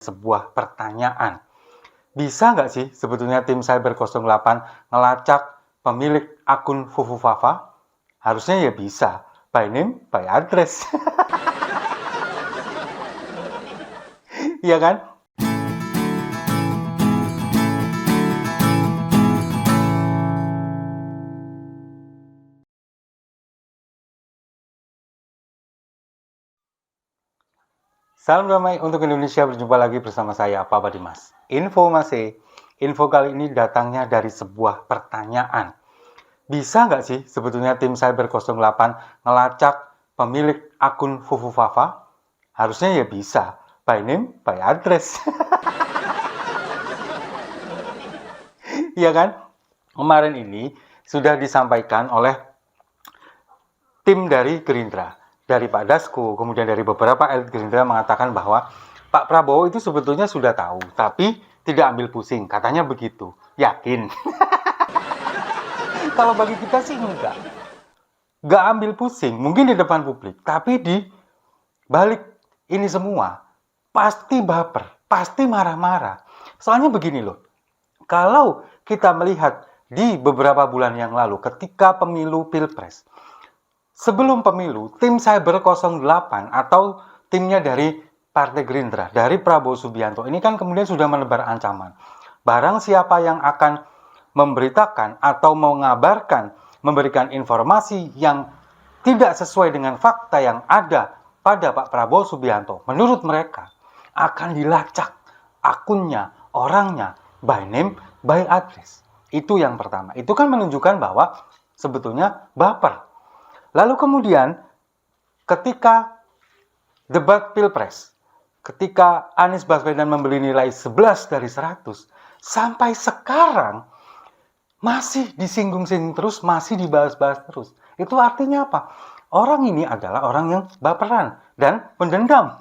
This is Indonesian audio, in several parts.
sebuah pertanyaan. Bisa nggak sih sebetulnya tim Cyber 08 ngelacak pemilik akun Fufufafa? Harusnya ya bisa. By name, by address. Iya kan? Salam damai untuk Indonesia, berjumpa lagi bersama saya, Papa Dimas. Info kali ini datangnya dari sebuah pertanyaan. Bisa nggak sih sebetulnya tim Cyber 08 ngelacak pemilik akun Fufufafa? Harusnya ya bisa. By name, by address. Iya kan? Kemarin ini sudah disampaikan oleh tim dari Gerindra, dari Pak Dasko, kemudian dari beberapa elit Gerindra mengatakan bahwa Pak Prabowo itu sebetulnya sudah tahu, tapi tidak ambil pusing, katanya begitu. Yakin? Kalau bagi kita sih enggak. Enggak ambil pusing, mungkin di depan publik, tapi di balik ini semua, pasti baper, pasti marah-marah. Soalnya begini loh, kalau kita melihat di beberapa bulan yang lalu ketika pemilu Pilpres, sebelum pemilu, tim Cyber 08 atau timnya dari Partai Gerindra, dari Prabowo Subianto, ini kan kemudian sudah menebar ancaman. Barang siapa yang akan memberitakan atau mengabarkan, memberikan informasi yang tidak sesuai dengan fakta yang ada pada Pak Prabowo Subianto, menurut mereka akan dilacak akunnya, orangnya, by name, by address. Itu yang pertama. Itu kan menunjukkan bahwa sebetulnya baper. Lalu kemudian ketika debat Pilpres, ketika Anies Baswedan membeli nilai 11 dari 100, sampai sekarang masih disinggung-singgung terus, masih dibahas-bahas terus. Itu artinya apa? Orang ini adalah orang yang baperan dan pendendam.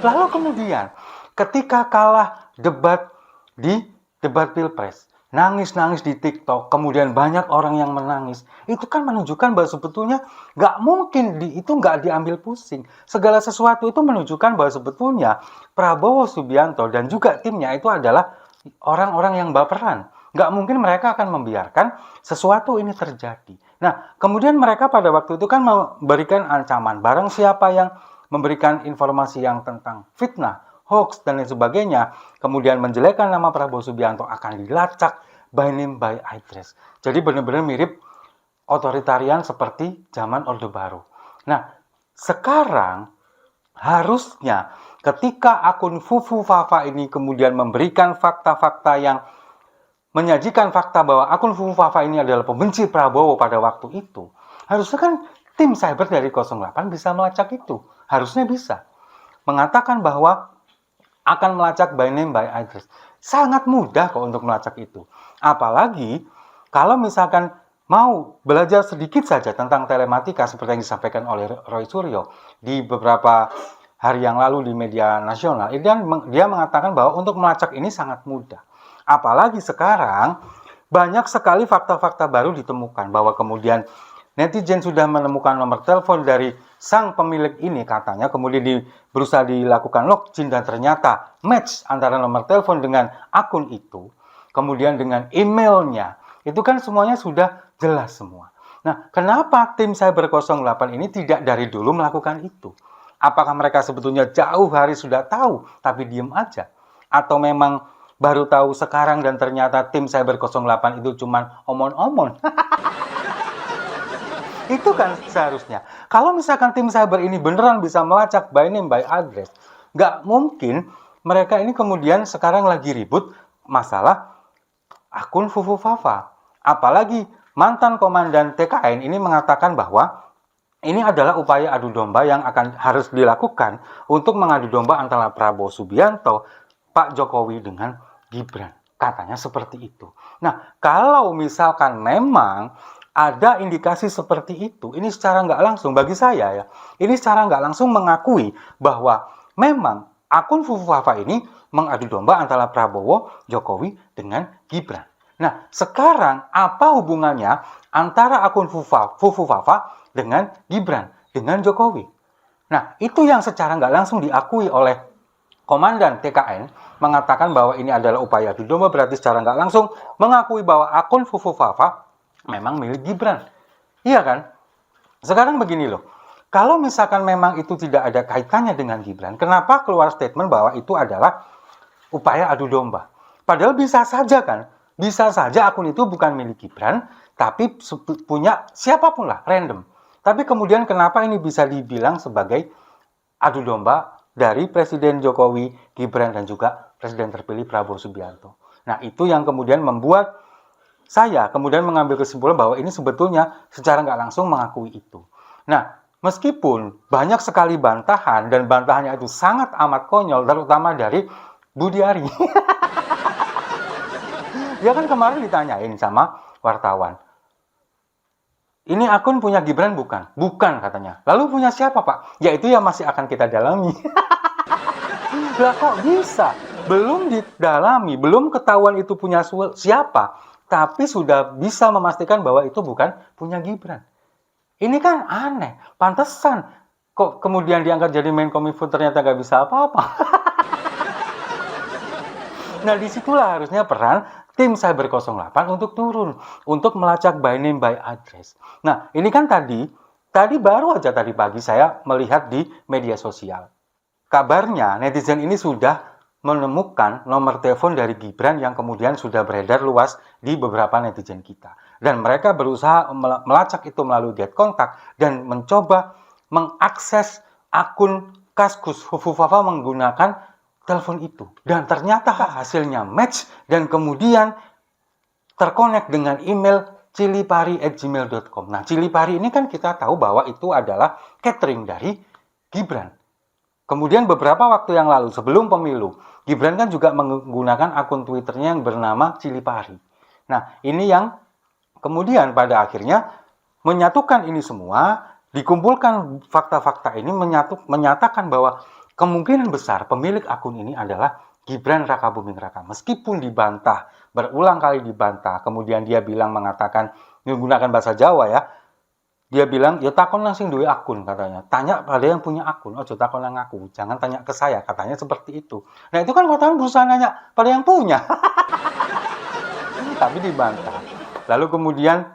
Lalu kemudian ketika kalah debat di debat Pilpres, nangis-nangis di TikTok, kemudian banyak orang yang menangis, itu kan menunjukkan bahwa sebetulnya nggak mungkin itu nggak diambil pusing. Segala sesuatu itu menunjukkan bahwa sebetulnya Prabowo Subianto dan juga timnya itu adalah orang-orang yang baperan. Nggak mungkin mereka akan membiarkan sesuatu ini terjadi. Nah, kemudian mereka pada waktu itu kan memberikan ancaman, barang siapa yang memberikan informasi yang tentang fitnah, hoax, dan lain sebagainya, kemudian menjelekkan nama Prabowo Subianto akan dilacak by name, by address. Jadi benar-benar mirip otoritarian seperti zaman Orde Baru. Nah, sekarang harusnya ketika akun Fufufafa ini kemudian memberikan fakta-fakta yang menyajikan fakta bahwa akun Fufufafa ini adalah pembenci Prabowo pada waktu itu, harusnya kan tim cyber dari 08 bisa melacak itu. Harusnya bisa. Mengatakan bahwa akan melacak by name, by address. Sangat mudah kok untuk melacak itu. Apalagi kalau misalkan mau belajar sedikit saja tentang telematika seperti yang disampaikan oleh Roy Suryo di beberapa hari yang lalu di media nasional, dia mengatakan bahwa untuk melacak ini sangat mudah. Apalagi sekarang banyak sekali fakta-fakta baru ditemukan bahwa kemudian netizen sudah menemukan nomor telepon dari sang pemilik ini katanya, kemudian berusaha dilakukan login dan ternyata match antara nomor telepon dengan akun itu, kemudian dengan emailnya, itu kan semuanya sudah jelas semua. Nah, kenapa tim Cyber 08 ini tidak dari dulu melakukan itu? Apakah mereka sebetulnya jauh hari sudah tahu tapi diem aja? Atau memang baru tahu sekarang dan ternyata tim Cyber 08 itu cuma omon-omon? Itu kan seharusnya. Kalau misalkan tim cyber ini beneran bisa melacak by name, by address, nggak mungkin mereka ini kemudian sekarang lagi ribut masalah akun Fufufafa. Apalagi mantan komandan TKN ini mengatakan bahwa ini adalah upaya adu domba yang harus dilakukan untuk mengadu domba antara Prabowo Subianto, Pak Jokowi dengan Gibran. Katanya seperti itu. Nah, kalau misalkan memang ada indikasi seperti itu, ini secara nggak langsung bagi saya ya, ini secara nggak langsung mengakui bahwa memang akun Fufufafa ini mengadu domba antara Prabowo, Jokowi dengan Gibran. Nah, sekarang apa hubungannya antara akun Fufufafa dengan Gibran, dengan Jokowi? Nah, itu yang secara nggak langsung diakui oleh Komandan TKN, mengatakan bahwa ini adalah upaya adu domba, berarti secara nggak langsung mengakui bahwa akun Fufufafa memang milik Gibran. Iya kan? Sekarang begini loh, kalau misalkan memang itu tidak ada kaitannya dengan Gibran, kenapa keluar statement bahwa itu adalah upaya adu domba? Padahal bisa saja kan, bisa saja akun itu bukan milik Gibran, tapi punya siapapun lah, random. Tapi kemudian kenapa ini bisa dibilang sebagai adu domba dari Presiden Jokowi, Gibran, dan juga Presiden terpilih Prabowo Subianto. Nah, itu yang kemudian membuat saya kemudian mengambil kesimpulan bahwa ini sebetulnya secara nggak langsung mengakui itu. Nah, meskipun banyak sekali bantahan, dan bantahannya itu sangat amat konyol, terutama dari Budi Ari. Dia kan kemarin ditanyain sama wartawan, ini akun punya Gibran bukan? Bukan katanya. Lalu punya siapa Pak? Ya itu yang masih akan kita dalami. Lah kok bisa? Belum didalami, belum ketahuan itu punya siapa, tapi sudah bisa memastikan bahwa itu bukan punya Gibran. Ini kan aneh, pantesan kok kemudian diangkat jadi Menkominfo ternyata nggak bisa apa-apa. Nah, disitulah harusnya peran tim Cyber 08 untuk turun, untuk melacak by name by address. Nah, ini kan tadi baru aja tadi pagi saya melihat di media sosial. Kabarnya netizen ini sudah menemukan nomor telepon dari Gibran yang kemudian sudah beredar luas di beberapa netizen kita. Dan mereka berusaha melacak itu melalui get kontak dan mencoba mengakses akun Kaskus Fufufafa menggunakan telepon itu. Dan ternyata hasilnya match dan kemudian terkonek dengan email cilipari@gmail.com. Nah, Cilipari ini kan kita tahu bahwa itu adalah catering dari Gibran. Kemudian beberapa waktu yang lalu sebelum pemilu, Gibran kan juga menggunakan akun Twitternya yang bernama Cilipari. Nah, ini yang kemudian pada akhirnya menyatukan ini semua, dikumpulkan fakta-fakta ini menyatakan bahwa kemungkinan besar pemilik akun ini adalah Gibran Rakabuming Raka. Meskipun dibantah, berulang kali dibantah, kemudian dia bilang mengatakan, menggunakan bahasa Jawa ya, dia bilang, ya takon langsung duwe akun katanya. Tanya pada yang punya akun, ojo takon nang aku, jangan tanya ke saya, katanya seperti itu. Nah itu kan wartawan berusaha nanya pada yang punya. Tapi dibantah. Lalu kemudian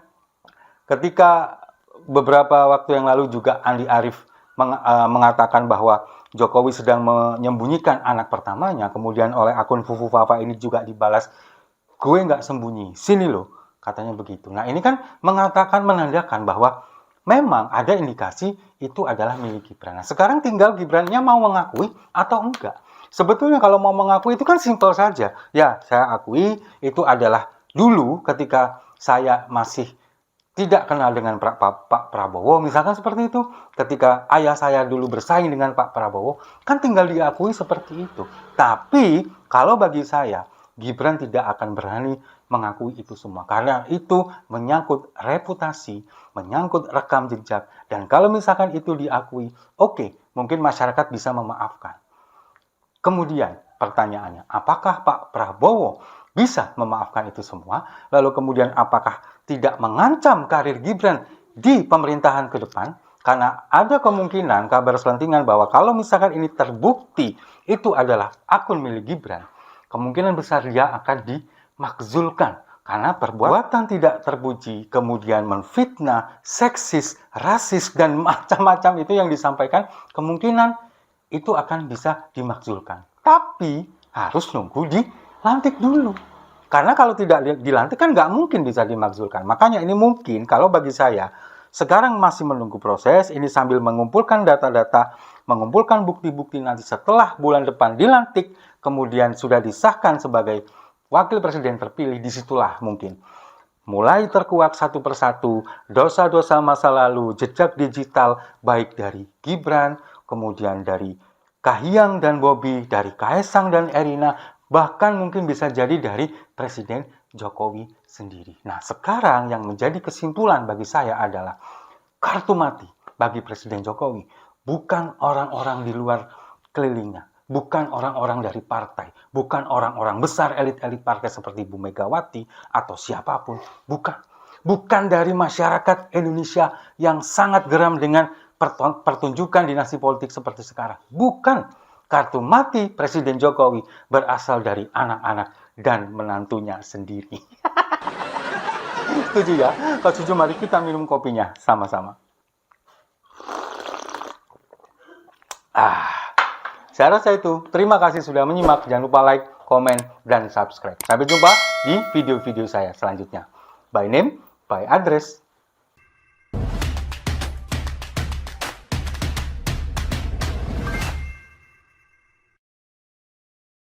ketika beberapa waktu yang lalu juga Andi Arief mengatakan bahwa Jokowi sedang menyembunyikan anak pertamanya, kemudian oleh akun Fufufafa ini juga dibalas, gue nggak sembunyi, sini loh, katanya begitu. Nah ini kan menandakan bahwa memang ada indikasi itu adalah milik Gibran. Nah, sekarang tinggal Gibrannya mau mengakui atau enggak. Sebetulnya kalau mau mengakui itu kan simpel saja. Ya, saya akui itu adalah dulu ketika saya masih tidak kenal dengan Pak Prabowo, misalkan seperti itu. Ketika ayah saya dulu bersaing dengan Pak Prabowo, kan tinggal diakui seperti itu. Tapi kalau bagi saya, Gibran tidak akan berani mengakui itu semua. Karena itu menyangkut reputasi, menyangkut rekam jejak. Dan kalau misalkan itu diakui, oke, mungkin masyarakat bisa memaafkan. Kemudian pertanyaannya, apakah Pak Prabowo bisa memaafkan itu semua? Lalu kemudian apakah tidak mengancam karir Gibran di pemerintahan ke depan? Karena ada kemungkinan kabar selentingan bahwa kalau misalkan ini terbukti itu adalah akun milik Gibran, kemungkinan besar dia akan dimakzulkan karena perbuatan tidak terpuji, kemudian menfitnah, seksis, rasis, dan macam-macam itu yang disampaikan, kemungkinan itu akan bisa dimakzulkan. Tapi harus nunggu dilantik dulu. Karena kalau tidak dilantik kan nggak mungkin bisa dimakzulkan. Makanya ini mungkin kalau bagi saya, sekarang masih menunggu proses, ini sambil mengumpulkan data-data, mengumpulkan bukti-bukti nanti setelah bulan depan dilantik, kemudian sudah disahkan sebagai wakil presiden terpilih, disitulah mungkin mulai terkuak satu persatu dosa-dosa masa lalu, jejak digital, baik dari Gibran, kemudian dari Kahiyang dan Bobi, dari Kaesang dan Erina, bahkan mungkin bisa jadi dari Presiden Jokowi sendiri. Nah, sekarang yang menjadi kesimpulan bagi saya adalah kartu mati bagi Presiden Jokowi bukan orang-orang di luar kelilingnya, bukan orang-orang dari partai, bukan orang-orang besar elit-elit partai seperti Bu Megawati atau siapapun, bukan. Bukan dari masyarakat Indonesia yang sangat geram dengan pertunjukan dinasti politik seperti sekarang. Bukan. Kartu mati Presiden Jokowi berasal dari anak-anak dan menantunya sendiri. Setuju ya? Kalau setuju, mari kita minum kopinya sama-sama. Saya rasa itu. Terima kasih sudah menyimak. Jangan lupa like, komen, dan subscribe. Sampai jumpa di video-video saya selanjutnya. By name, by address.